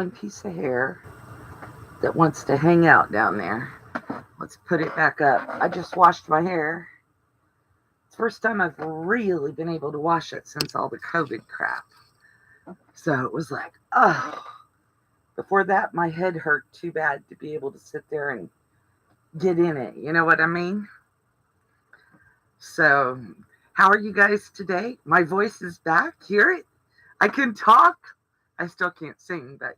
one piece of hair that wants to hang out down there. Let's put it back up. I just washed my hair. It's the first time I've really been able to wash it since all the COVID crap. So it was like, oh. Before that, my head hurt too bad to be able to sit there and get in it. You know what I mean? So, how are you guys today? My voice is back. Hear it? I can talk. I still can't sing, but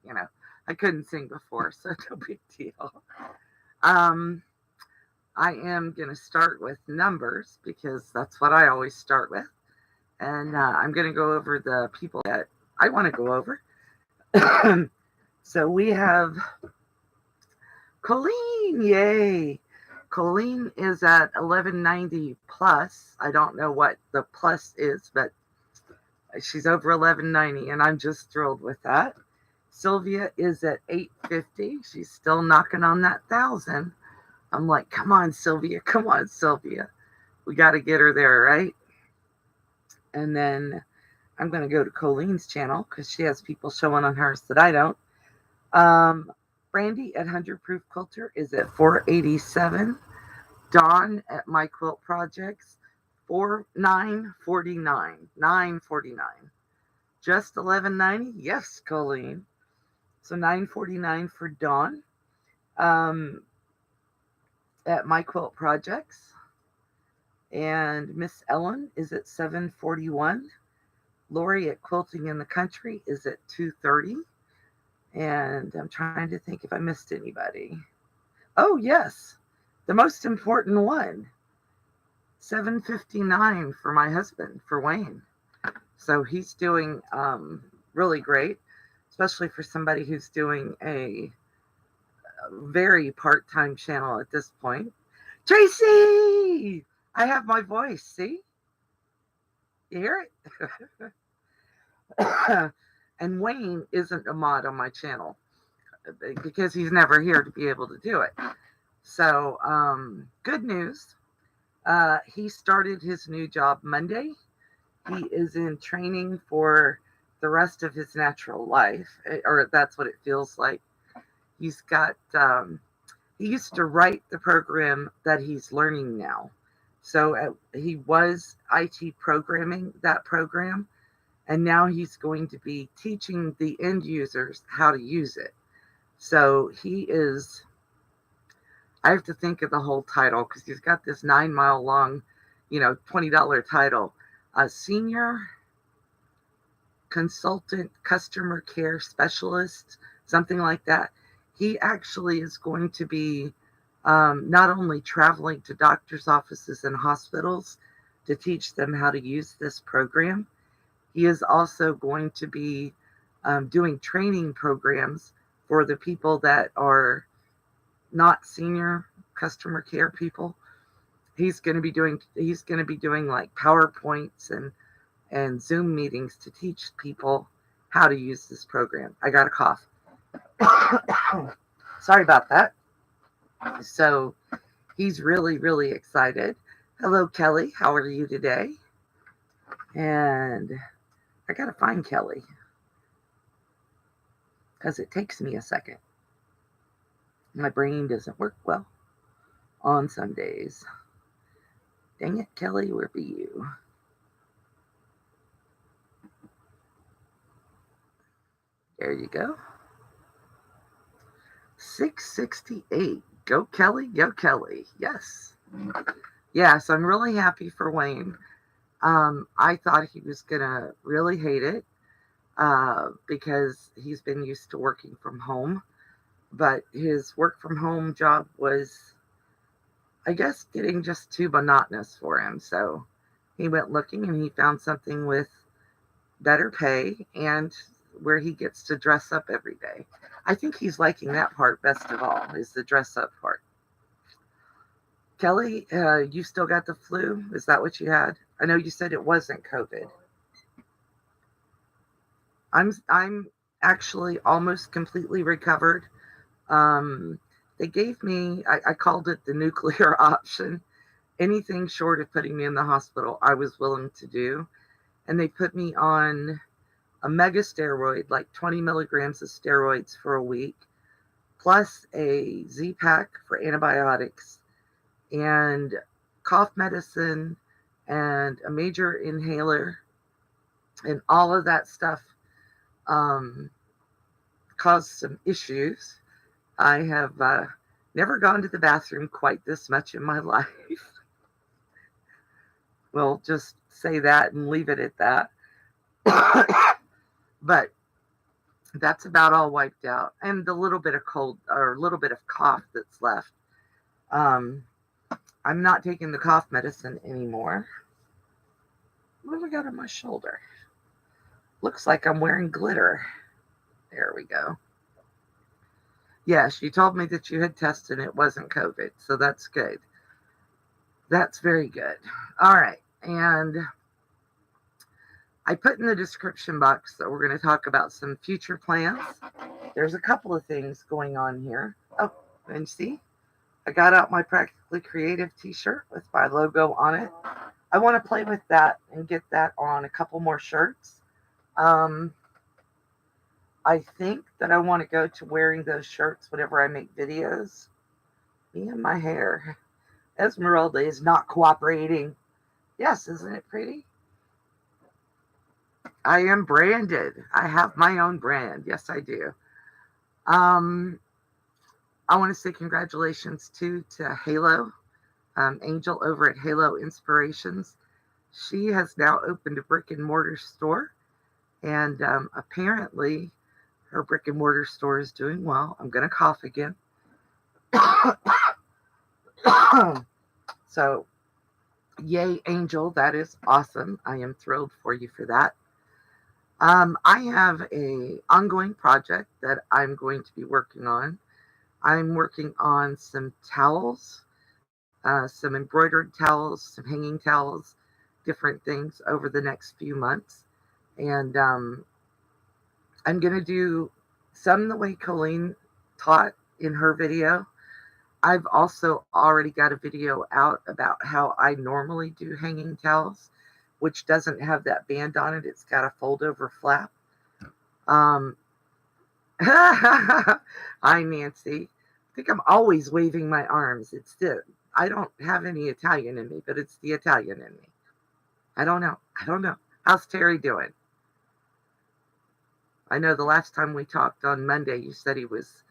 I couldn't sing before, so no big deal. Um, I am going to start with numbers because that's what I always start with. And I'm going to go over the people that I want to go over. So we have Colleen. Yay. Colleen is at 1190 plus. I don't know what the plus is, but she's over 1190, and I'm just thrilled with that. Sylvia is at 850. She's still knocking on that 1,000. I'm like, come on, Sylvia. Come on, Sylvia. We got to get her there, right? And then I'm going to go to Colleen's channel because she has people showing on hers that I don't. Brandy at 100 Proof Quilter is at 487. Dawn at My Quilt Projects, 949. 949. Just 1190? Yes, Colleen. So 949 for Dawn. At My Quilt Projects. And Miss Ellen is at 741. Lori at Quilting in the Country is at 230. And I'm trying to think if I missed anybody. Oh, yes. The most important one. 759 for my husband, for Wayne. So he's doing really great, especially for somebody who's doing a very part-time channel at this point. Tracy! I have my voice, see? You hear it? And Wayne isn't a mod on my channel because he's never here to be able to do it. So, good news. He started his new job Monday. He is in training for the rest of his natural life, or that's what it feels like. He's got, he used to write the program that he's learning now. So he was IT programming that program, and now he's going to be teaching the end users how to use it. So he is, I have to think of the whole title because he's got this 9-mile long, $20 title. A senior consultant customer care specialist, something like that. He actually is going to be not only traveling to doctors' offices and hospitals to teach them how to use this program, he is also going to be doing training programs for the people that are not senior customer care people. He's going to be doing like PowerPoints and Zoom meetings to teach people how to use this program. I got a cough. Sorry about that. So he's really, really excited. Hello, Kelly. How are you today? And I got to find Kelly because it takes me a second. My brain doesn't work well on some days. Dang it, Kelly, where be you? There you go. 668. Go, Kelly. Go, Kelly. Yes. Yes, I'm really happy for Wayne. I thought he was going to really hate it because he's been used to working from home. But his work from home job was, I guess, getting just too monotonous for him. So he went looking and he found something with better pay and where he gets to dress up every day. I think he's liking that part best of all, is the dress up part. Kelly, you still got the flu? Is that what you had? I know you said it wasn't COVID. I'm actually almost completely recovered. They gave me, I called it the nuclear option. Anything short of putting me in the hospital, I was willing to do. And they put me on a mega steroid, like 20 milligrams of steroids for a week, plus a Z pack for antibiotics, and cough medicine, and a major inhaler, and all of that stuff um, caused some issues. I have never gone to the bathroom quite this much in my life. We'll just say that and leave it at that. But that's about all wiped out. And the little bit of cold or a little bit of cough that's left. Um, I'm not taking the cough medicine anymore. What have I got on my shoulder? Looks like I'm wearing glitter. There we go. Yes, you told me that you had tested and it wasn't COVID, so that's good. That's very good. All right. And I put in the description box that we're going to talk about some future plans. There's a couple of things going on here. Oh, and see, I got out my Practically Creative t-shirt with my logo on it. I want to play with that and get that on a couple more shirts. I think that I want to go to wearing those shirts whenever I make videos. Me and my hair. Esmeralda is not cooperating. Yes, isn't it pretty? I am branded. I have my own brand. Yes, I do. I want to say congratulations to Halo, Angel over at Halo Inspirations. She has now opened a brick and mortar store, and apparently her brick and mortar store is doing well. I'm going to cough again. So, yay, Angel. That is awesome. I am thrilled for you for that. I have a ongoing project that I'm going to be working on. I'm working on some towels, some embroidered towels, some hanging towels, different things over the next few months. And I'm going to do some the way Colleen taught in her video. I've also already got a video out about how I normally do hanging towels, which doesn't have that band on it. It's got a fold over flap. Hi, Nancy. I think I'm always waving my arms. I don't have any Italian in me, but it's the Italian in me. I don't know. How's Terry doing? I know the last time we talked on Monday, you said he was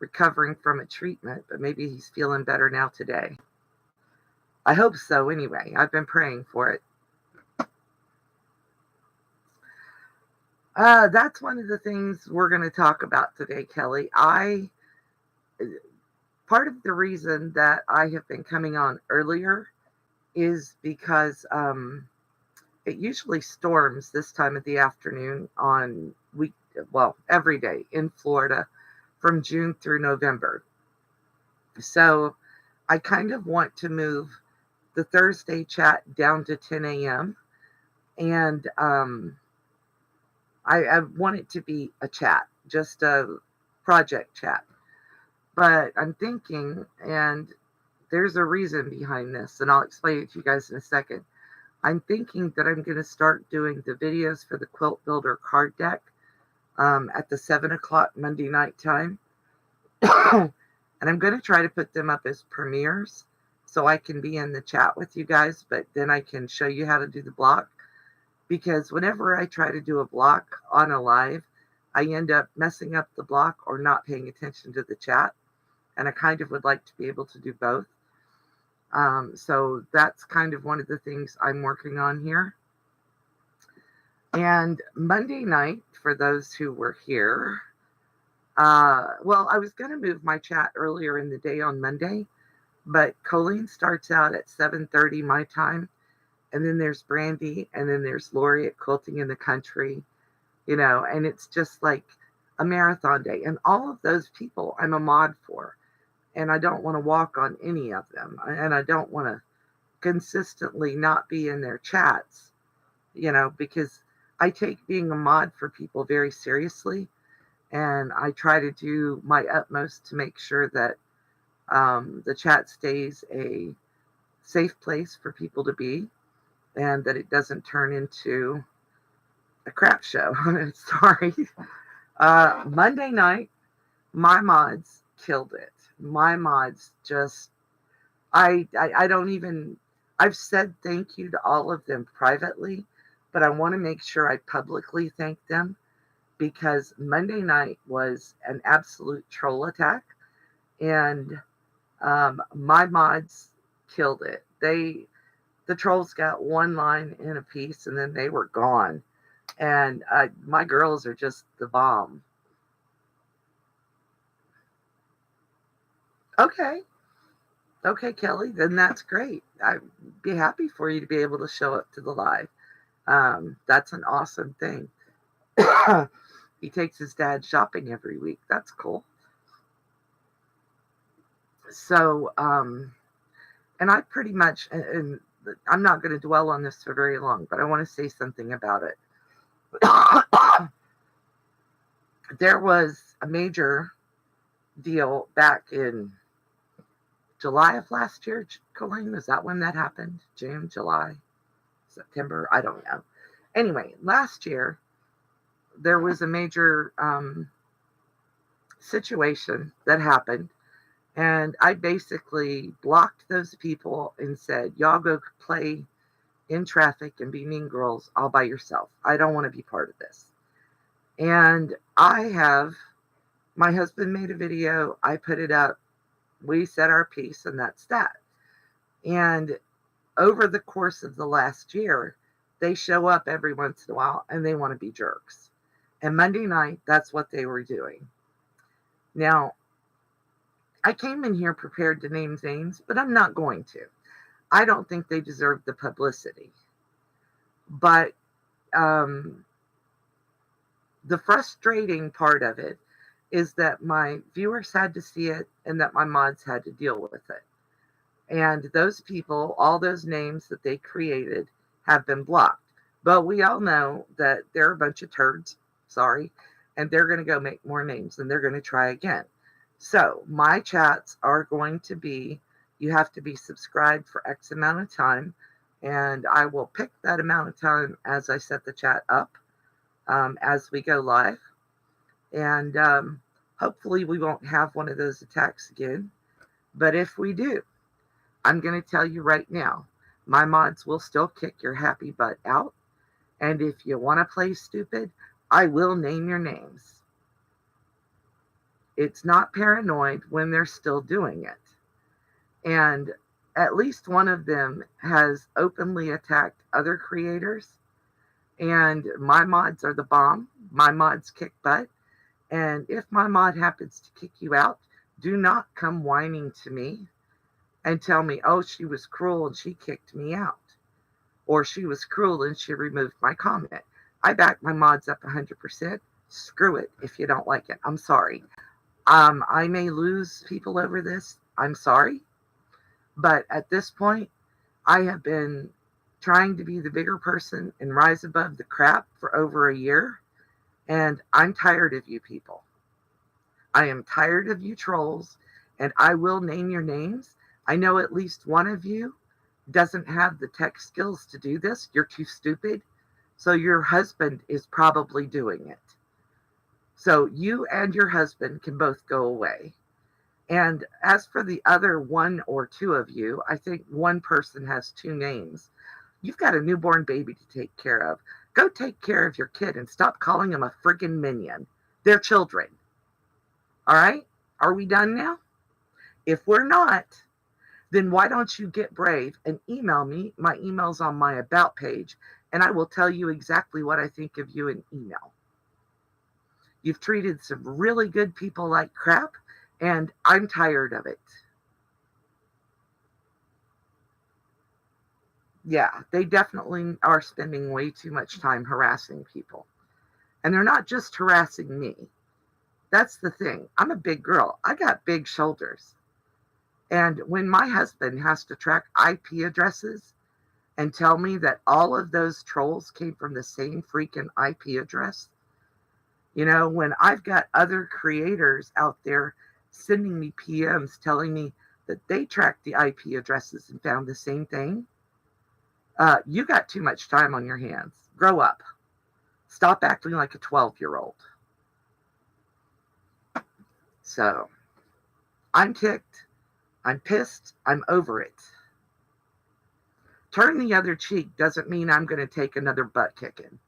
recovering from a treatment, but maybe he's feeling better now today. I hope so anyway. I've been praying for it. That's one of the things we're going to talk about today, Kelly. Part of the reason that I have been coming on earlier is because it usually storms this time of the afternoon every day in Florida from June through November. So I kind of want to move the Thursday chat down to 10 a.m. And I want it to be a chat, just a project chat. But I'm thinking, and there's a reason behind this, and I'll explain it to you guys in a second. I'm thinking that I'm going to start doing the videos for the Quilt Builder card deck at the 7 o'clock Monday night time. And I'm going to try to put them up as premieres so I can be in the chat with you guys, but then I can show you how to do the block. Because whenever I try to do a block on a live, I end up messing up the block or not paying attention to the chat. And I kind of would like to be able to do both. So that's kind of one of the things I'm working on here. And Monday night, for those who were here, I was going to move my chat earlier in the day on Monday, but Colleen starts out at 7:30 my time. And then there's Brandy, and then there's Lori at Quilting in the Country, and it's just like a marathon day. And all of those people I'm a mod for, and I don't want to walk on any of them. And I don't want to consistently not be in their chats, because I take being a mod for people very seriously. And I try to do my utmost to make sure that the chat stays a safe place for people to be, and that it doesn't turn into a crap show. Sorry. Monday night, my mods killed it. My mods just, I don't even, I've said thank you to all of them privately, but I want to make sure I publicly thank them because Monday night was an absolute troll attack, and my mods killed it. The trolls got one line in a piece, and then they were gone. And my girls are just the bomb. Okay, okay, Kelly, then that's great. I'd be happy for you to be able to show up to the live. That's an awesome thing. He takes his dad shopping every week. That's cool. So, and I pretty much, and I'm not going to dwell on this for very long, but I want to say something about it. There was a major deal back in July of last year. Colleen, is that when that happened? June, July, September? I don't know. Anyway, last year, there was a major situation that happened. And I basically blocked those people and said, y'all go play in traffic and be mean girls all by yourself. I don't want to be part of this. And my husband made a video. I put it up. We said our piece, and that's that. And over the course of the last year, they show up every once in a while and they want to be jerks. And Monday night, that's what they were doing. Now, I came in here prepared to name names, but I'm not going to. I don't think they deserve the publicity. But the frustrating part of it is that my viewers had to see it and that my mods had to deal with it. And those people, all those names that they created, have been blocked. But we all know that they're a bunch of turds, sorry, and they're going to go make more names and they're going to try again. So my chats are going to be, you have to be subscribed for X amount of time, and I will pick that amount of time as I set the chat up as we go live. And hopefully we won't have one of those attacks again. But if we do, I'm going to tell you right now, my mods will still kick your happy butt out. And if you want to play stupid, I will name your names. It's not paranoid when they're still doing it. And at least one of them has openly attacked other creators. And my mods are the bomb. My mods kick butt. And if my mod happens to kick you out, do not come whining to me and tell me, oh, she was cruel and she kicked me out. Or she was cruel and she removed my comment. I back my mods up 100%. Screw it if you don't like it. I'm sorry. I may lose people over this. I'm sorry. But at this point, I have been trying to be the bigger person and rise above the crap for over a year. And I'm tired of you people. I am tired of you trolls, and I will name your names. I know at least one of you doesn't have the tech skills to do this. You're too stupid. So your husband is probably doing it. So you and your husband can both go away. And as for the other one or two of you, I think one person has two names. You've got a newborn baby to take care of. Go take care of your kid and stop calling them a friggin' minion. They're children. All right? Are we done now? If we're not, then why don't you get brave and email me? My email's on my About page, and I will tell you exactly what I think of you in email. You've treated some really good people like crap, and I'm tired of it. Yeah, they definitely are spending way too much time harassing people. And they're not just harassing me. That's the thing. I'm a big girl. I got big shoulders. And when my husband has to track IP addresses and tell me that all of those trolls came from the same freaking IP address, when I've got other creators out there sending me PMs telling me that they tracked the IP addresses and found the same thing, you got too much time on your hands. Grow up. Stop acting like a 12-year-old. So I'm ticked. I'm pissed. I'm over it. Turn the other cheek doesn't mean I'm going to take another butt kicking.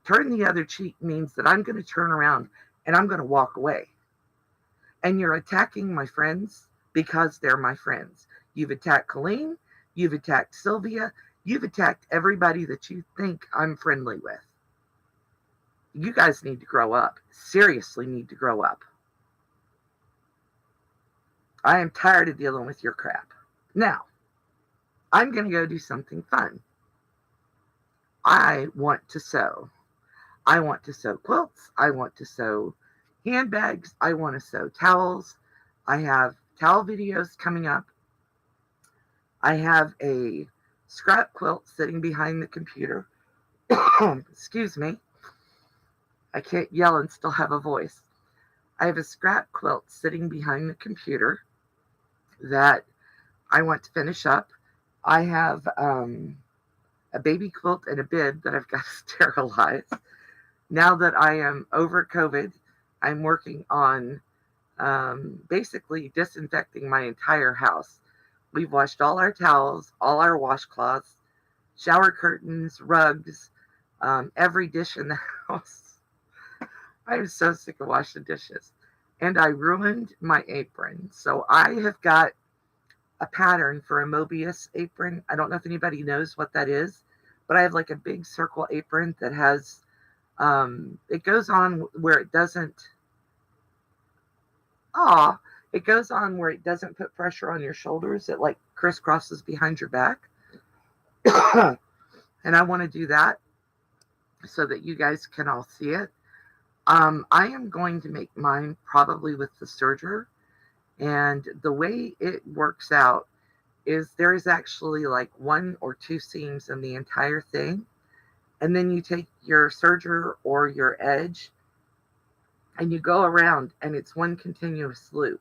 Turn the other cheek means that I'm going to turn around and I'm going to walk away. And you're attacking my friends because they're my friends. You've attacked Colleen. You've attacked Sylvia. You've attacked everybody that you think I'm friendly with. You guys need to grow up. Seriously need to grow up. I am tired of dealing with your crap. Now, I'm going to go do something fun. I want to sew. I want to sew quilts. I want to sew handbags. I want to sew towels. I have towel videos coming up. I have a scrap quilt sitting behind the computer. Excuse me. I can't yell and still have a voice. I have a scrap quilt sitting behind the computer that I want to finish up. I have a baby quilt and a bib that I've got to sterilize. Now that I am over COVID, I'm working on basically disinfecting my entire house. We've washed all our towels, all our washcloths, shower curtains, rugs, every dish in the house. I'm so sick of washing dishes. And I ruined my apron. So I have got a pattern for a Mobius apron. I don't know if anybody knows what that is, but I have like a big circle apron that has, it goes on where it doesn't, it goes on where it doesn't put pressure on your shoulders. It like crisscrosses behind your back. And I want to do that so that you guys can all see it. I am going to make mine probably with the serger. And the way it works out is there is actually like 1 or 2 seams in the entire thing. And then you take your serger or your edge and you go around and it's one continuous loop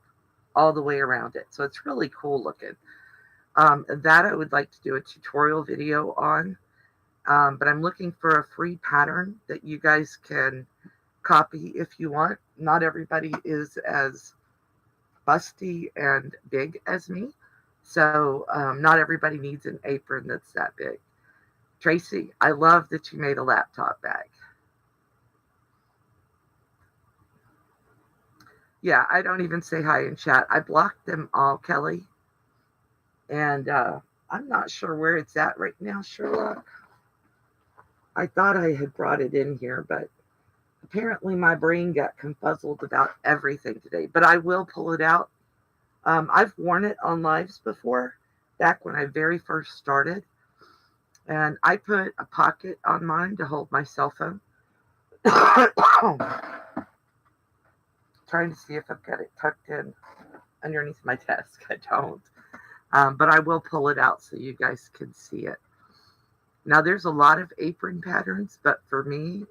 all the way around it. So it's really cool looking. That I would like to do a tutorial video on. But I'm looking for a free pattern that you guys can copy if you want. Not everybody is as busty and big as me. So not everybody needs an apron that's that big. Tracy, I love that you made a laptop bag. Yeah, I don't even say hi in chat. I blocked them all, Kelly. And I'm not sure where it's at right now, Sherlock. I thought I had brought it in here, but apparently my brain got confuzzled about everything today. But I will pull it out. I've worn it on lives before, back when I very first started. And I put a pocket on mine to hold my cell phone. Trying to see if I've got it tucked in underneath my desk. I don't. But I will pull it out so you guys can see it. Now, there's a lot of apron patterns, but for me,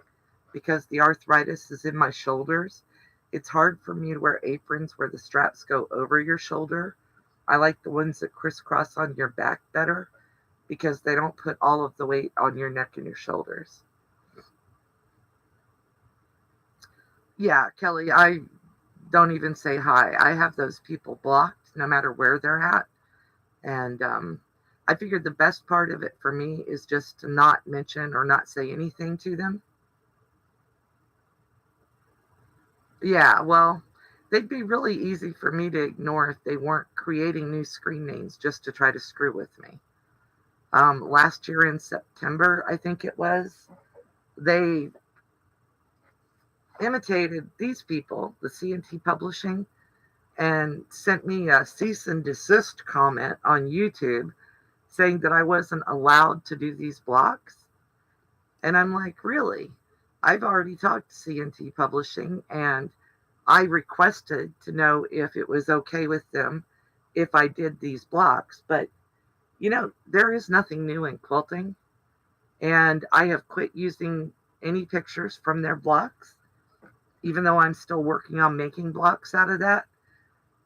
because the arthritis is in my shoulders, it's hard for me to wear aprons where the straps go over your shoulder. I like the ones that crisscross on your back better because they don't put all of the weight on your neck and your shoulders. Yeah, Kelly, I don't even say hi. I have those people blocked no matter where they're at. And I figured the best part of it for me is just to not mention or not say anything to them. Yeah, well, they'd be really easy for me to ignore if they weren't creating new screen names just to try to screw with me. Last year in September, I think it was, they imitated these people, the C&T Publishing, and sent me a cease and desist comment on YouTube saying that I wasn't allowed to do these blocks. And I'm like, really? I've already talked to C&T Publishing and I requested to know if it was okay with them if I did these blocks. But, you know, there is nothing new in quilting. And I have quit using any pictures from their blocks, even though I'm still working on making blocks out of that.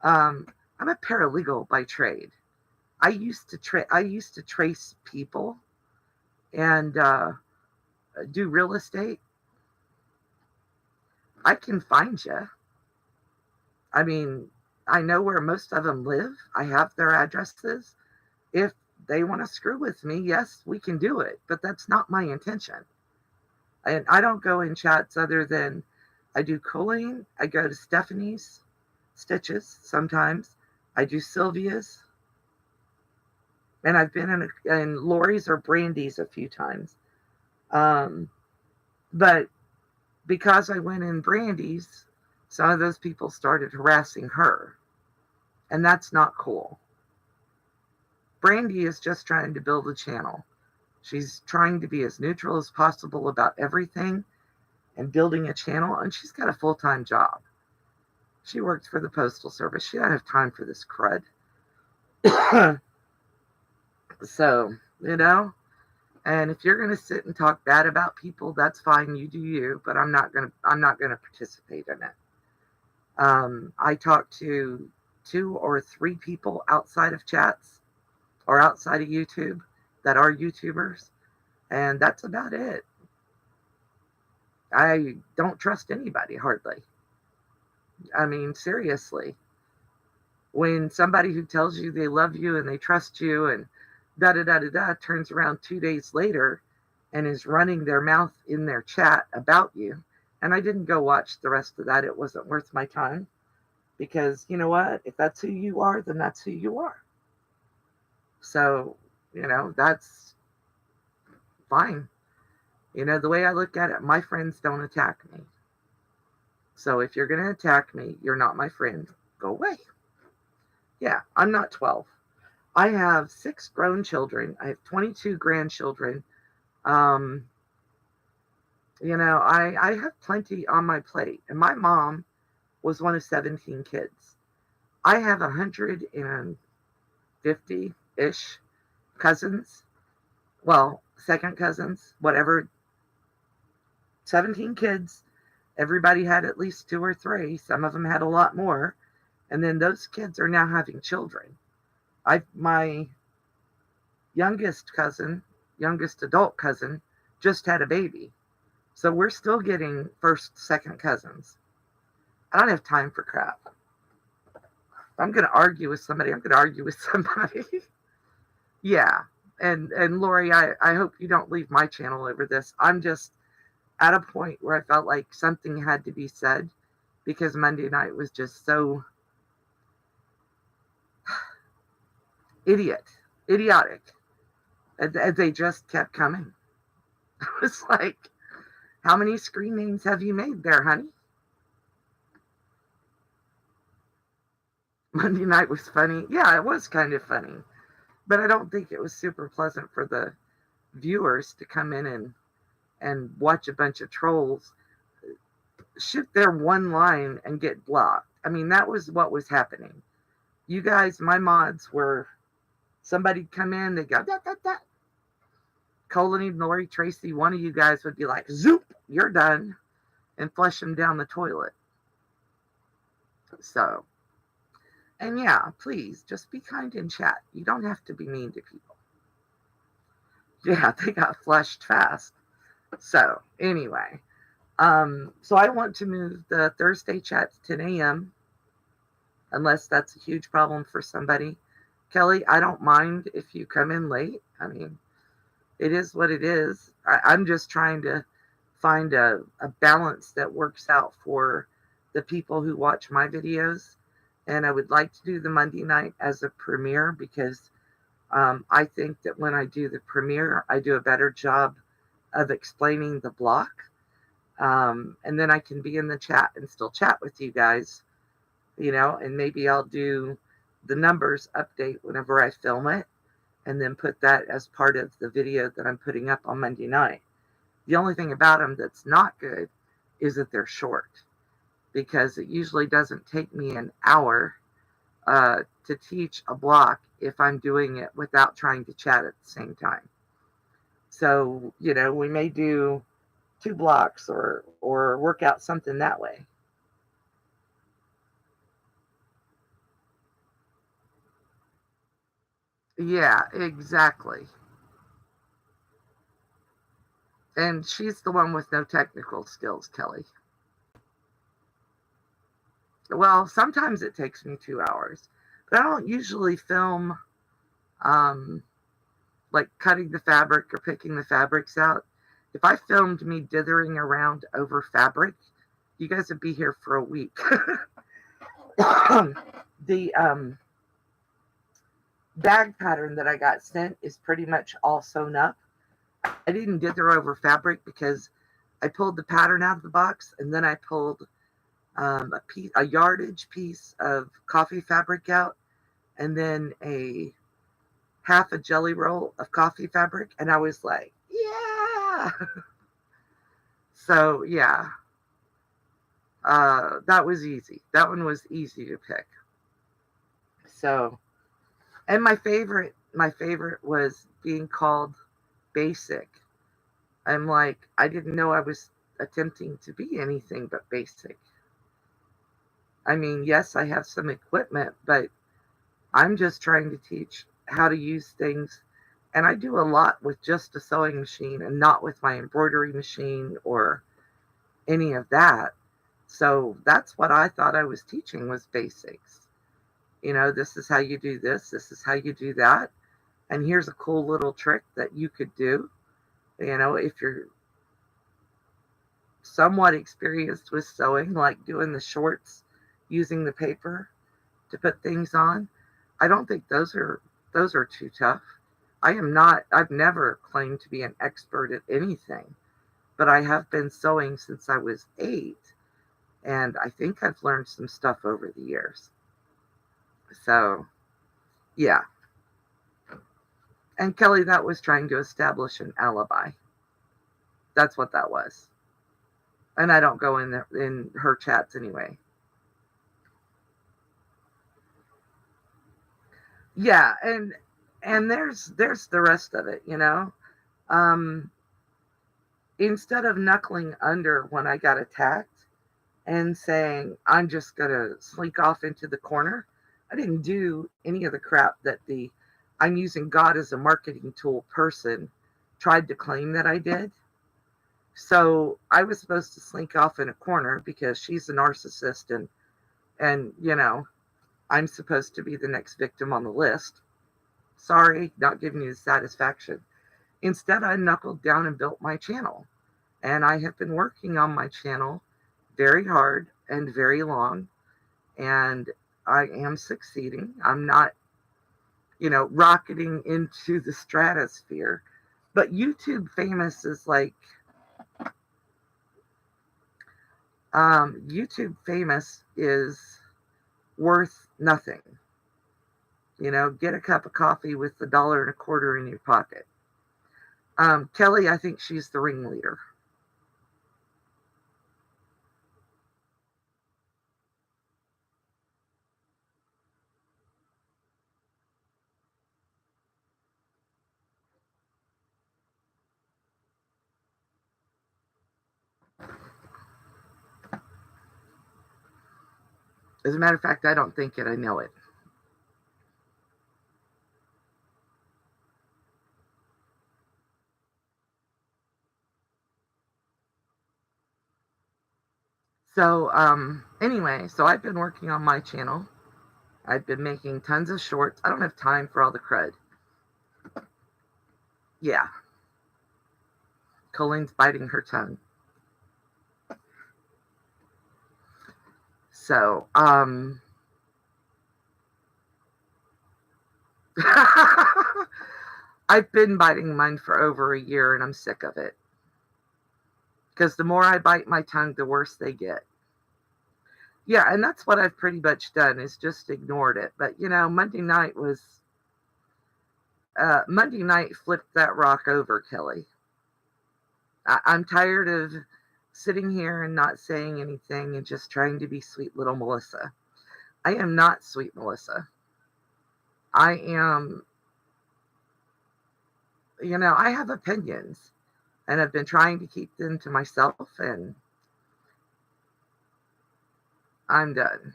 I'm a paralegal by trade. I used to trace people and do real estate. I can find you. I mean, I know where most of them live. I have their addresses. If they want to screw with me, yes, we can do it, but that's not my intention. And I don't go in chats other than I do Colleen, I go to Stephanie's Stitches sometimes, I do Sylvia's, and I've been in Lori's or Brandy's a few times. Um, but because I went in Brandy's, some of those people started harassing her, and that's not cool. Brandy is just trying to build a channel. She's trying to be as neutral as possible about everything and building a channel, and she's got a full-time job. She works for the Postal Service. She doesn't have time for this crud. So, and if you're going to sit and talk bad about people, that's fine. You do you, but I'm not going to participate in it. I talk to 2 or 3 people outside of chats or outside of YouTube that are YouTubers, and that's about it. I don't trust anybody hardly. I mean, seriously. When somebody who tells you they love you and they trust you and da da da da da turns around 2 days later and is running their mouth in their chat about you, and I didn't go watch the rest of that. It wasn't worth my time, because you know what? If that's who you are, then that's who you are. So, that's fine. The way I look at it, my friends don't attack me. So if you're going to attack me, you're not my friend. Go away. Yeah, I'm not 12. I have 6 grown children. I have 22 grandchildren. I have plenty on my plate. And my mom was one of 17 kids. I have 150-ish cousins. Well, second cousins, whatever. 17 kids. Everybody had at least 2 or 3. Some of them had a lot more. And then those kids are now having children. My youngest adult cousin, just had a baby. So we're still getting first, second cousins. I don't have time for crap. If I'm going to argue with somebody, I'm going to argue with somebody. Yeah. And Lori, I hope you don't leave my channel over this. I'm just at a point where I felt like something had to be said, because Monday night was just so idiotic. And they just kept coming. I was like, how many screen names have you made there, honey? Monday night was funny. Yeah, it was kind of funny. But I don't think it was super pleasant for the viewers to come in and watch a bunch of trolls shoot their one line and get blocked. I mean, that was what was happening. You guys, my mods were, somebody'd come in, they'd go, da, da, da. Colleen, Lori, Tracy, one of you guys would be like, zoop, you're done, and flush them down the toilet. So, and yeah, please, just be kind in chat. You don't have to be mean to people. Yeah, they got flushed fast. So, anyway, so I want to move the Thursday chat to 10 a.m., unless that's a huge problem for somebody. Kelly, I don't mind if you come in late. I mean, it is what it is. I'm just trying to find a balance that works out for the people who watch my videos. And I would like to do the Monday night as a premiere, because I think that when I do the premiere, I do a better job of explaining the block. And then I can be in the chat and still chat with you guys, and maybe I'll do the numbers update whenever I film it, and then put that as part of the video that I'm putting up on Monday night. The only thing about them that's not good is that they're short, because it usually doesn't take me an hour to teach a block if I'm doing it without trying to chat at the same time. So, we may do 2 blocks or work out something that way. Yeah, exactly. And she's the one with no technical skills, Kelly. Well, sometimes it takes me 2 hours, but I don't usually film um, like cutting the fabric or picking the fabrics out. If I filmed me dithering around over fabric, you guys would be here for a week. The bag pattern that I got sent is pretty much all sewn up. I didn't dither over fabric because I pulled the pattern out of the box and then I pulled a yardage piece of coffee fabric out and then a half a jelly roll of coffee fabric, and I was like, yeah. So yeah, that was easy. That one was easy to pick. So, and my favorite was being called basic. I'm like, I didn't know I was attempting to be anything but basic. I mean, yes, I have some equipment, but I'm just trying to teach how to use things. And I do a lot with just a sewing machine and not with my embroidery machine or any of that. So that's what I thought I was teaching was basics. This is how you do this, this is how you do that. And here's a cool little trick that you could do. If you're somewhat experienced with sewing, like doing the shorts, using the paper to put things on. I don't think those are too tough. I've never claimed to be an expert at anything, but I have been sewing since I was 8, and I think I've learned some stuff over the years. So, yeah. And Kelly, that was trying to establish an alibi. That's what that was. And I don't go in her chats anyway. Yeah, and there's the rest of it. Um Instead of knuckling under when I got attacked and saying I'm just going to slink off into the corner, I didn't do any of the crap that the I'm using God as a marketing tool person tried to claim that I did. So I was supposed to slink off in a corner because she's a narcissist, and I'm supposed to be the next victim on the list. Sorry, not giving you the satisfaction. Instead, I knuckled down and built my channel. And I have been working on my channel very hard and very long, and I am succeeding. I'm not, rocketing into the stratosphere, but YouTube famous is like, YouTube famous is worth nothing. Get a cup of coffee with $1.25 in your pocket. Kelly, I think she's the ringleader. As a matter of fact, I don't think it, I know it. So, anyway, so I've been working on my channel. I've been making tons of shorts. I don't have time for all the crud. Yeah, Colleen's biting her tongue. So, I've been biting mine for over a year and I'm sick of it. Because the more I bite my tongue, the worse they get. Yeah, and that's what I've pretty much done is just ignored it. But Monday night flipped that rock over, Kelly. I'm tired of sitting here and not saying anything and just trying to be sweet little Melissa. I am not sweet Melissa. I am, I have opinions and I've been trying to keep them to myself, and I'm done.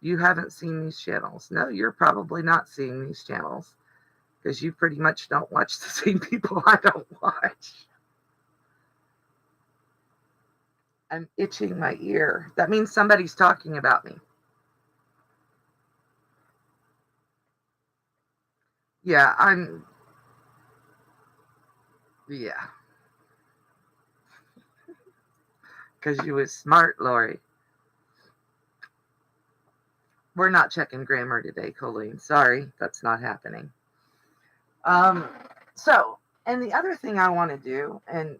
You haven't seen these channels. No, you're probably not seeing these channels because you pretty much don't watch the same people I don't watch. I'm itching my ear. That means somebody's talking about me. Yeah, yeah, because you was smart, Lori. We're not checking grammar today, Colleen. Sorry, that's not happening. Um, so, and the other thing I want to do, and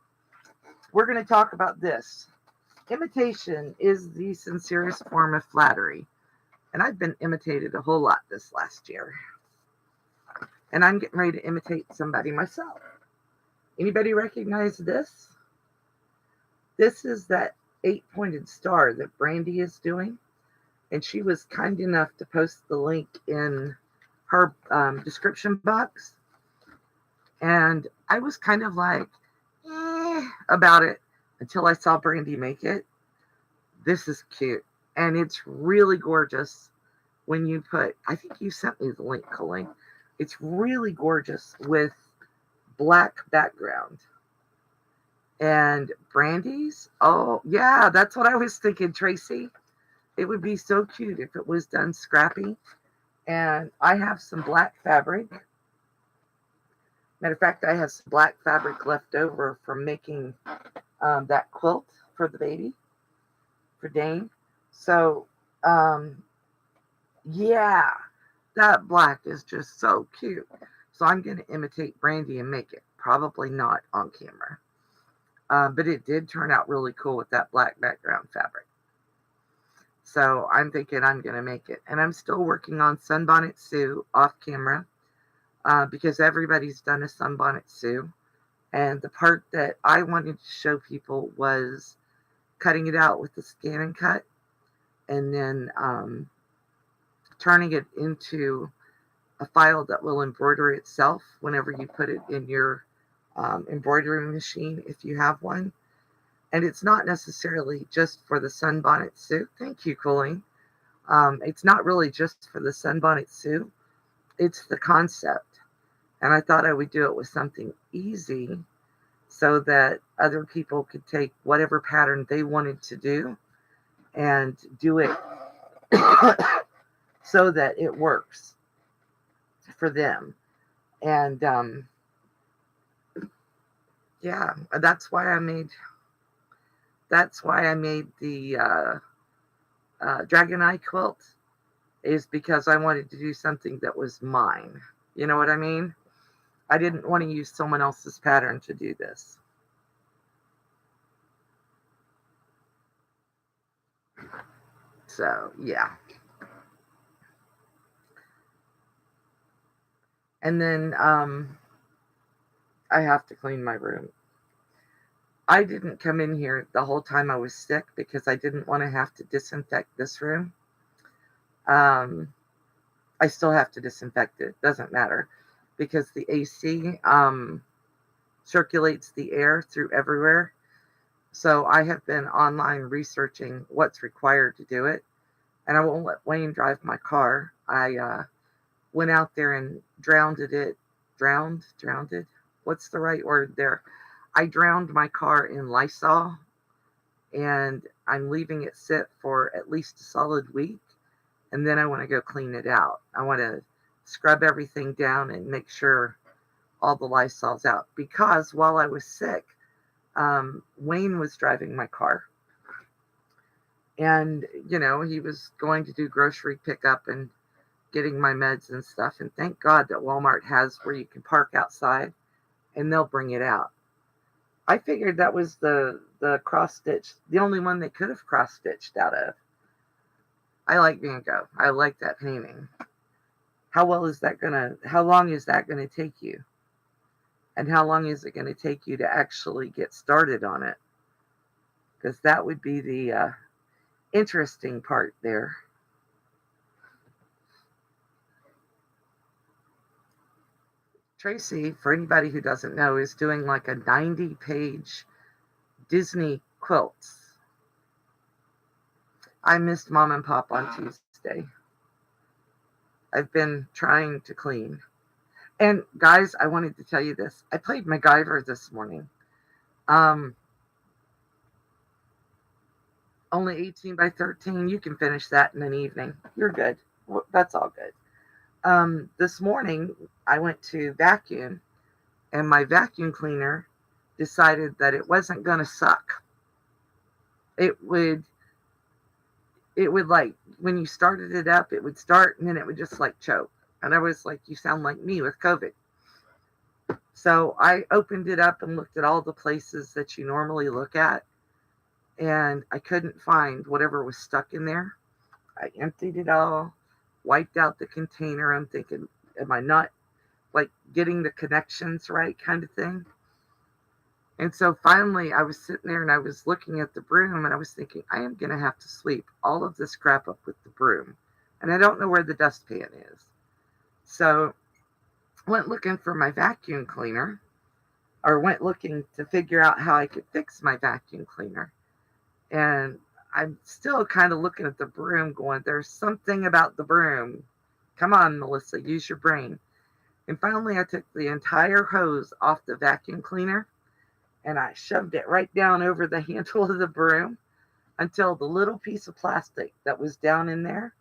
we're going to talk about this. Imitation is the sincerest form of flattery. And I've been imitated a whole lot this last year. And I'm getting ready to imitate somebody myself. Anybody recognize this? This is that 8-pointed star that Brandy is doing. And she was kind enough to post the link in her description box. And I was kind of like, about it until I saw Brandy make it. This is cute. And it's really gorgeous when you put, I think you sent me the link, Colleen. It's really gorgeous with black background. And Brandy's, oh, yeah, that's what I was thinking, Tracy. It would be so cute if it was done scrappy. And I have some black fabric. Matter of fact, I have some black fabric left over from making that quilt for the baby, for Dane. So, yeah, that black is just so cute. So I'm going to imitate Brandy and make it. Probably not on camera. But it did turn out really cool with that black background fabric. So I'm thinking I'm going to make it. And I'm still working on Sunbonnet Sue off camera because everybody's done a Sunbonnet Sue. And the part that I wanted to show people was cutting it out with the scan and cut and then turning it into a file that will embroider itself whenever you put it in your embroidery machine if you have one. And it's not necessarily just for the Sunbonnet Sue. Thank you, Colleen. It's not really just for the Sunbonnet Sue. It's the concept. And I thought I would do it with something easy so that other people could take whatever pattern they wanted to do and do it so that it works for them. And yeah, that's why I made the Dragon Eye quilt, is because I wanted to do something that was mine. You know what I mean? I didn't want to use someone else's pattern to do this. So, yeah. And then I have to clean my room. I didn't come in here the whole time I was sick because I didn't want to have to disinfect this room. I still have to disinfect it. Doesn't matter because the AC circulates the air through everywhere. So I have been online researching what's required to do it. And I won't let Wayne drive my car. I went out there and drowned it. Drowned it. What's the right word there? I drowned my car in Lysol, and I'm leaving it sit for at least a solid week. And then I want to go clean it out. I want to scrub everything down and make sure all the Lysol's out. Because while I was sick, Wayne was driving my car. And, he was going to do grocery pickup and getting my meds and stuff. And thank God that Walmart has where you can park outside and they'll bring it out. I figured that was the cross stitch, the only one they could have cross stitched out of. I like Van Gogh. I like that painting. How long is that gonna take you? And how long is it gonna take you to actually get started on it? Because that would be the interesting part there. Tracy, for anybody who doesn't know, is doing like a 90-page Disney quilts. I missed Mom and Pop on Tuesday. I've been trying to clean. And guys, I wanted to tell you this. I played MacGyver this morning. Only 18 by 13. You can finish that in an evening. You're good. That's all good. This morning, I went to vacuum, and my vacuum cleaner decided that it wasn't going to suck. It would, like, when you started it up, it would start and then it would just like choke. And I was like, you sound like me with COVID. So I opened it up and looked at all the places that you normally look at, and I couldn't find whatever was stuck in there. I emptied it all, wiped out the container. I'm thinking, am I not like getting the connections right, kind of thing? And so finally, I was sitting there and I was looking at the broom and I was thinking, I am going to have to sweep all of this crap up with the broom. And I don't know where the dustpan is. So I went looking for my vacuum cleaner, or went looking to figure out how I could fix my vacuum cleaner. And I'm still kind of looking at the broom going, there's something about the broom. Come on, Melissa, use your brain. And finally, I took the entire hose off the vacuum cleaner and I shoved it right down over the handle of the broom until the little piece of plastic that was down in there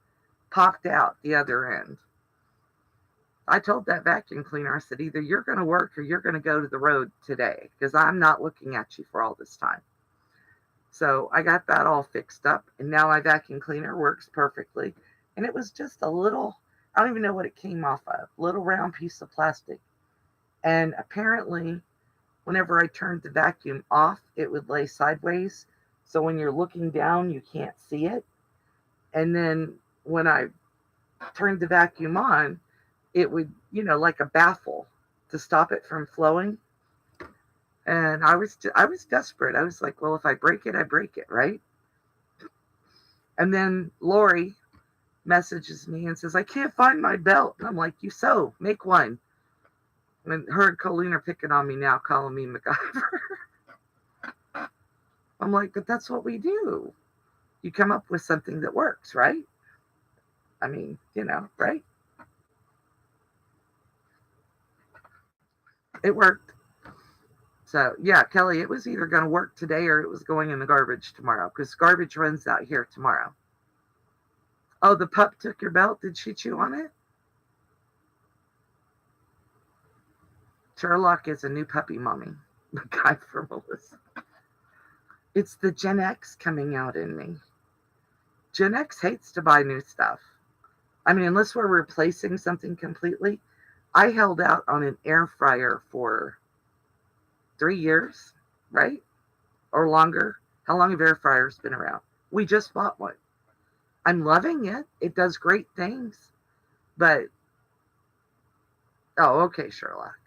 popped out the other end. I told that vacuum cleaner, I said, either you're going to work or you're going to go to the road today because I'm not looking at you for all this time. So I got that all fixed up, and now my vacuum cleaner works perfectly. And it was just a little, I don't even know what it came off of, little round piece of plastic. And apparently, whenever I turned the vacuum off, it would lay sideways. So when you're looking down, you can't see it. And then when I turned the vacuum on, it would, like a baffle to stop it from flowing. And I was desperate. I was like, well, if I break it, I break it, right? And then Lori messages me and says, I can't find my belt. And I'm like, you sew, make one. And her and Colleen are picking on me now, calling me MacGyver. I'm like, but that's what we do. You come up with something that works, right? I mean, right? It worked. So, yeah, Kelly, it was either going to work today or it was going in the garbage tomorrow because garbage runs out here tomorrow. Oh, the pup took your belt? Did she chew on it? Sherlock is a new puppy mommy. The guy for Melissa. It's the Gen X coming out in me. Gen X hates to buy new stuff. I mean, unless we're replacing something completely. I held out on an air fryer for 3 years, right? Or longer. How long have air fryers been around? We just bought one. I'm loving it. It does great things. But, oh, okay, Sherlock.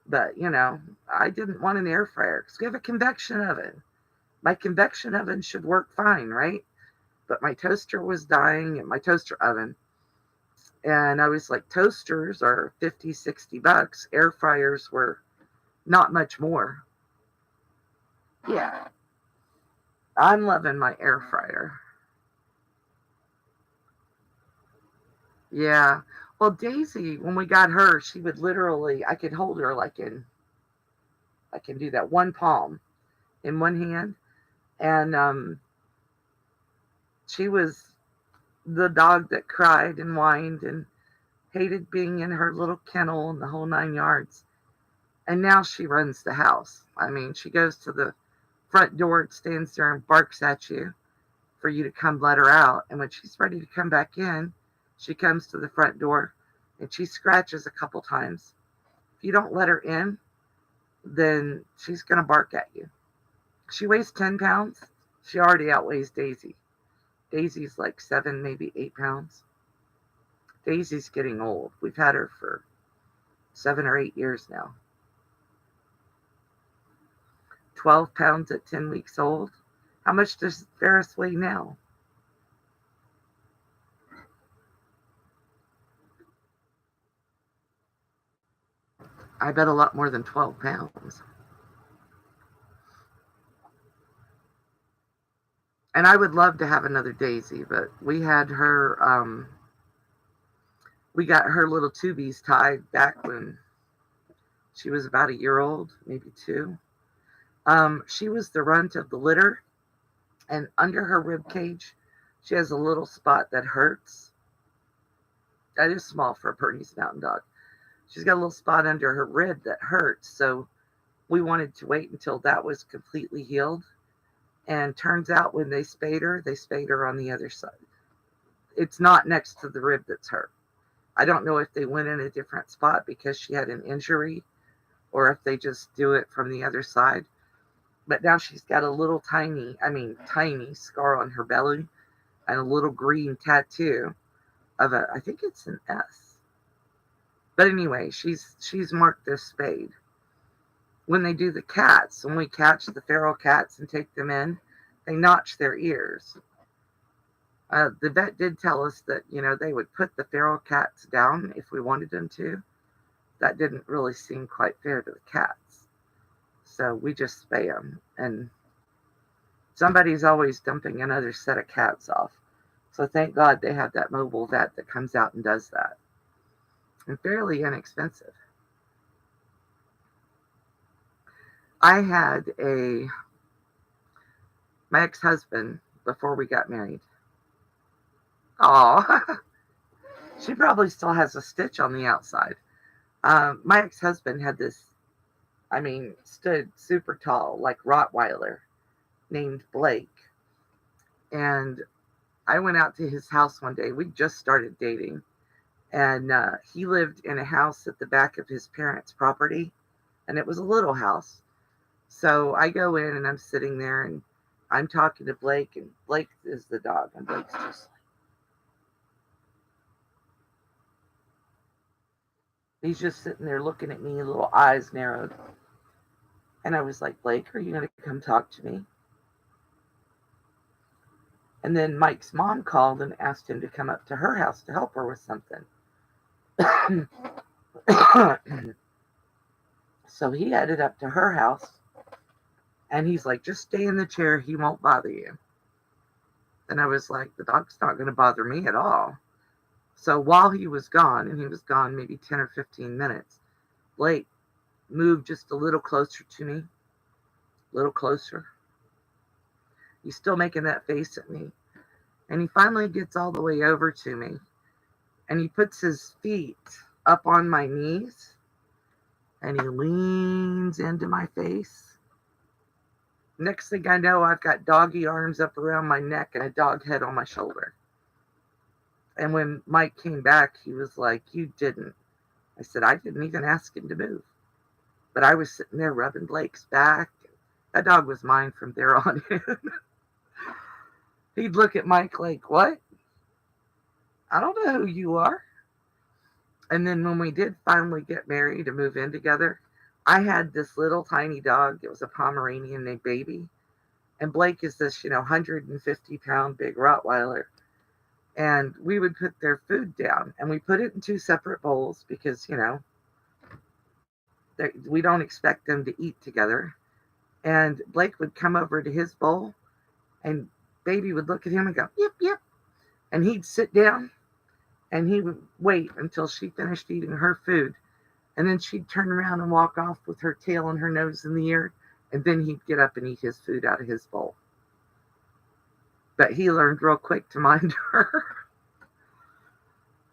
But, I didn't want an air fryer because we have a convection oven. My convection oven should work fine, right? But my toaster was dying and my toaster oven. And I was like, toasters are 50, 60 bucks. Air fryers were not much more. Yeah. I'm loving my air fryer. Yeah. Well, Daisy, when we got her, she would literally, I could hold her I can do that, one palm in one hand. And she was the dog that cried and whined and hated being in her little kennel and the whole 9 yards. And now she runs the house. I mean, she goes to the front door, stands there and barks at you for you to come let her out. And when she's ready to come back in, she comes to the front door and she scratches a couple times. If you don't let her in, then she's going to bark at you. She weighs 10 pounds. She already outweighs Daisy. Daisy's like 7, maybe 8 pounds. Daisy's getting old. We've had her for 7 or 8 years now. 12 pounds at 10 weeks old. How much does Ferris weigh now? I bet a lot more than 12 pounds. And I would love to have another Daisy, but we had her, we got her little tubies tied back when she was about a year old, maybe 2. She was the runt of the litter. And under her rib cage, she has a little spot that hurts. That is small for a Bernese Mountain Dog. She's got a little spot under her rib that hurts. So we wanted to wait until that was completely healed. And turns out when they spayed her on the other side. It's not next to the rib that's hurt. I don't know if they went in a different spot because she had an injury or if they just do it from the other side. But now she's got a little tiny scar on her belly and a little green tattoo of I think it's an S. But anyway, she's marked this spade. When they do the cats, when we catch the feral cats and take them in, they notch their ears. The vet did tell us that, they would put the feral cats down if we wanted them to. That didn't really seem quite fair to the cats. So we just spay them. And somebody's always dumping another set of cats off. So thank God they have that mobile vet that comes out and does that. And fairly inexpensive. I had my ex-husband, before we got married. Oh, she probably still has a stitch on the outside. My ex-husband had this, stood super tall, like Rottweiler, named Blake. And I went out to his house one day. We just started dating. And he lived in a house at the back of his parents' property. And it was a little house. So I go in and I'm sitting there and I'm talking to Blake. And Blake is the dog. And Blake's just he's just sitting there looking at me, little eyes narrowed. And I was like, Blake, are you going to come talk to me? And then Mike's mom called and asked him to come up to her house to help her with something. So he headed up to her house. And he's like, just stay in the chair. He won't bother you. And I was like, the dog's not going to bother me at all. So while he was gone, and he was gone maybe 10 or 15 minutes, Blake moved just a little closer to me. A little closer. He's still making that face at me. And he finally gets all the way over to me. And he puts his feet up on my knees. And he leans into my face. Next thing I know, I've got doggy arms up around my neck and a dog head on my shoulder. And when Mike came back, he was like, you didn't. I said, I didn't even ask him to move. But I was sitting there rubbing Blake's back. That dog was mine from there on in. He'd look at Mike like, what? I don't know who you are. And then when we did finally get married and move in together, I had this little tiny dog. It was a Pomeranian named Baby. And Blake is this, 150-pound big Rottweiler. And we would put their food down. And we put it in two separate bowls because, we don't expect them to eat together. And Blake would come over to his bowl. And Baby would look at him and go, yep, yep. And he'd sit down. And he would wait until she finished eating her food. And then she'd turn around and walk off with her tail and her nose in the air. And then he'd get up and eat his food out of his bowl. But he learned real quick to mind her.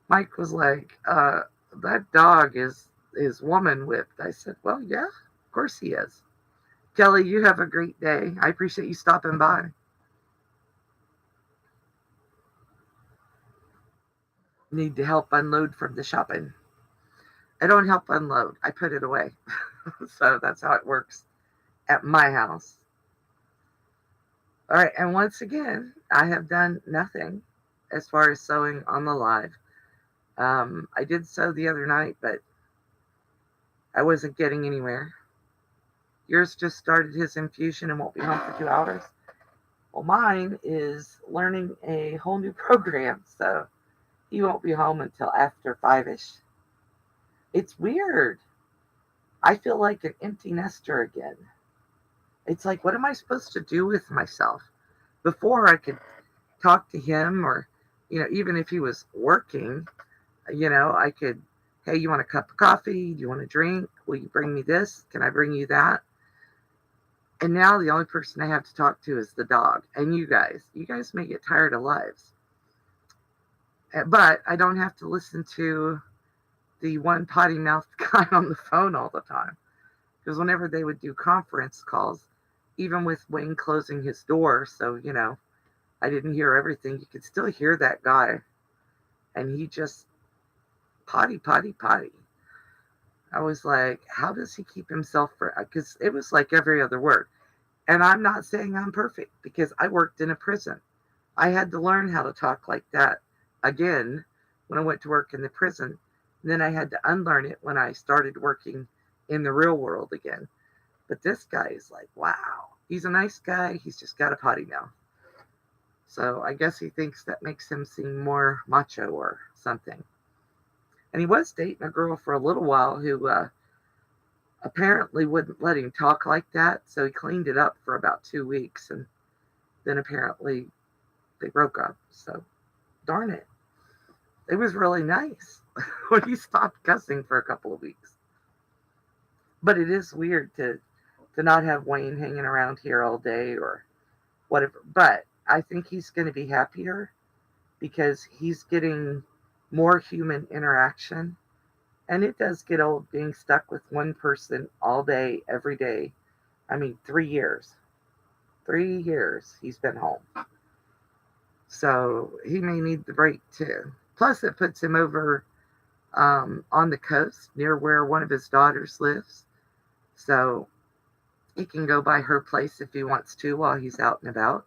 Mike was like, that dog is woman whipped. I said, well, yeah, of course he is. Kelly, you have a great day. I appreciate you stopping by. Need to help unload from the shopping. I don't help unload. I put it away. So that's how it works at my house. All right. And once again, I have done nothing as far as sewing on the live. I did sew the other night, but I wasn't getting anywhere. Yours just started his infusion and won't be home for 2 hours. Well, mine is learning a whole new program, so he won't be home until after 5-ish. It's weird. I feel like an empty nester again. It's like, what am I supposed to do with myself? Before I could talk to him or, even if he was working, I could, hey, you want a cup of coffee? Do you want a drink? Will you bring me this? Can I bring you that? And now the only person I have to talk to is the dog. And you guys. You guys may get tired of lives. But I don't have to listen to the one potty mouthed guy on the phone all the time. Because whenever they would do conference calls, even with Wayne closing his door, so, I didn't hear everything, you could still hear that guy. And he just potty, potty, potty. I was like, how does he keep himself for? Because it was like every other word. And I'm not saying I'm perfect because I worked in a prison. I had to learn how to talk like that again when I went to work in the prison. And then I had to unlearn it when I started working in the real world again. But this guy is like, wow, he's a nice guy. He's just got a potty mouth. So I guess he thinks that makes him seem more macho or something. And he was dating a girl for a little while who apparently wouldn't let him talk like that. So he cleaned it up for about 2 weeks. And then apparently they broke up. So darn it. It was really nice when he stopped cussing for a couple of weeks. But it is weird to not have Wayne hanging around here all day or whatever. But I think he's going to be happier because he's getting more human interaction. And it does get old being stuck with one person all day, every day. I mean, 3 years. 3 years he's been home. So he may need the break too. Plus, it puts him over on the coast near where one of his daughters lives. So he can go by her place if he wants to while he's out and about.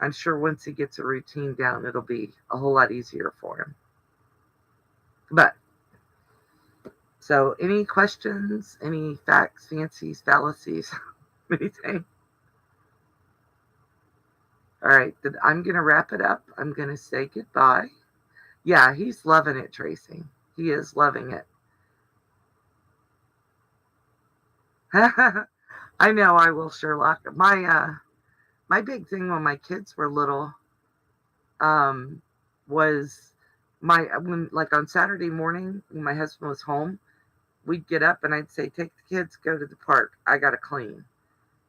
I'm sure once he gets a routine down, it'll be a whole lot easier for him. But, so any questions, any facts, fancies, fallacies, anything? All right, I'm going to wrap it up. I'm going to say goodbye. Yeah, he's loving it, Tracy. He is loving it. I know I will, Sherlock. My big thing when my kids were little was like on Saturday morning when my husband was home, we'd get up and I'd say, take the kids, go to the park. I got to clean.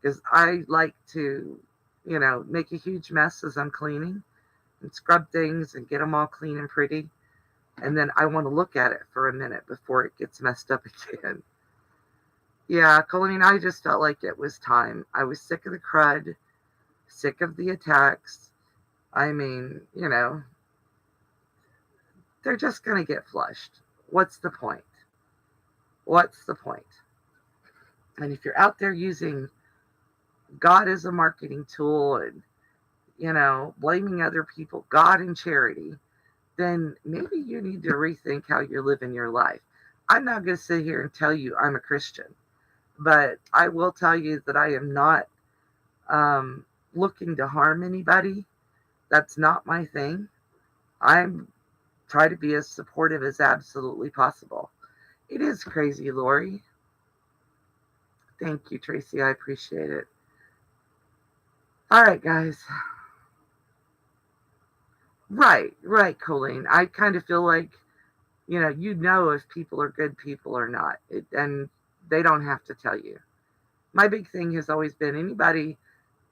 Because I like to, make a huge mess as I'm cleaning and scrub things and get them all clean and pretty. And then I want to look at it for a minute before it gets messed up again. Yeah, Colleen, I just felt like it was time. I was sick of the crud, sick of the attacks. I mean, they're just going to get flushed. What's the point? What's the point? And if you're out there using God as a marketing tool and, blaming other people, God and charity, then maybe you need to rethink how you're living your life. I'm not going to sit here and tell you I'm a Christian, but I will tell you that I am not looking to harm anybody. That's not my thing. I'm try to be as supportive as absolutely possible. It is crazy, Lori. Thank you, Tracy. I appreciate it. All right, guys. Right, Colleen. I kind of feel like, if people are good people or not. And they don't have to tell you. My big thing has always been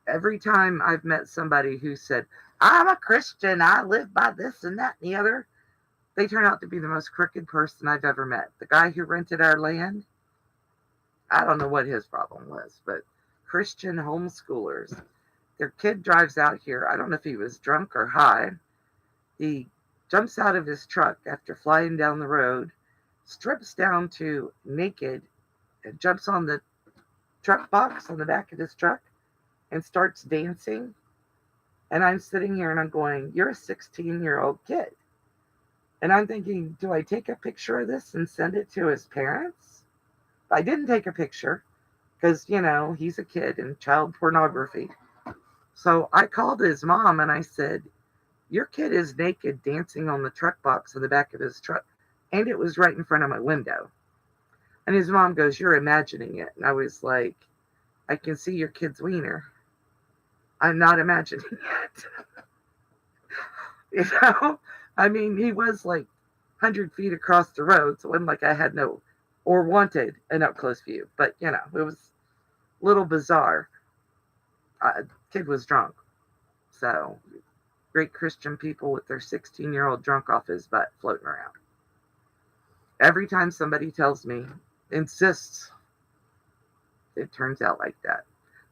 every time I've met somebody who said, I'm a Christian, I live by this and that and the other, they turn out to be the most crooked person I've ever met. The guy who rented our land, I don't know what his problem was, but Christian homeschoolers, their kid drives out here. I don't know if he was drunk or high. He jumps out of his truck after flying down the road, strips down to naked, and jumps on the truck box on the back of his truck and starts dancing. And I'm sitting here and I'm going, you're a 16-year-old kid. And I'm thinking, do I take a picture of this and send it to his parents? I didn't take a picture because, he's a kid and child pornography. So I called his mom and I said, your kid is naked dancing on the truck box in the back of his truck. And it was right in front of my window. And his mom goes, you're imagining it. And I was like, I can see your kid's wiener. I'm not imagining it. I mean, he was like 100 feet across the road. So it wasn't like I had or wanted an up close view. But, it was a little bizarre. Kid was drunk. So, great Christian people with their 16-year-old drunk off his butt floating around. Every time somebody tells me, insists, it turns out like that.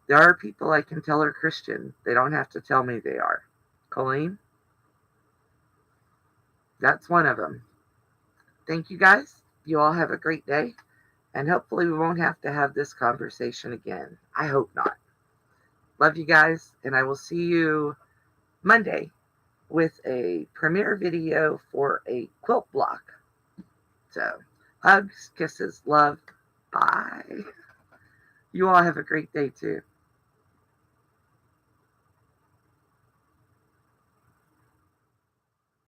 There are people I can tell are Christian. They don't have to tell me they are. Colleen, that's one of them. Thank you guys. You all have a great day. And hopefully we won't have to have this conversation again. I hope not. Love you guys. And I will see you Monday with a premiere video for a quilt block. So, hugs, kisses, love. Bye. You all have a great day too.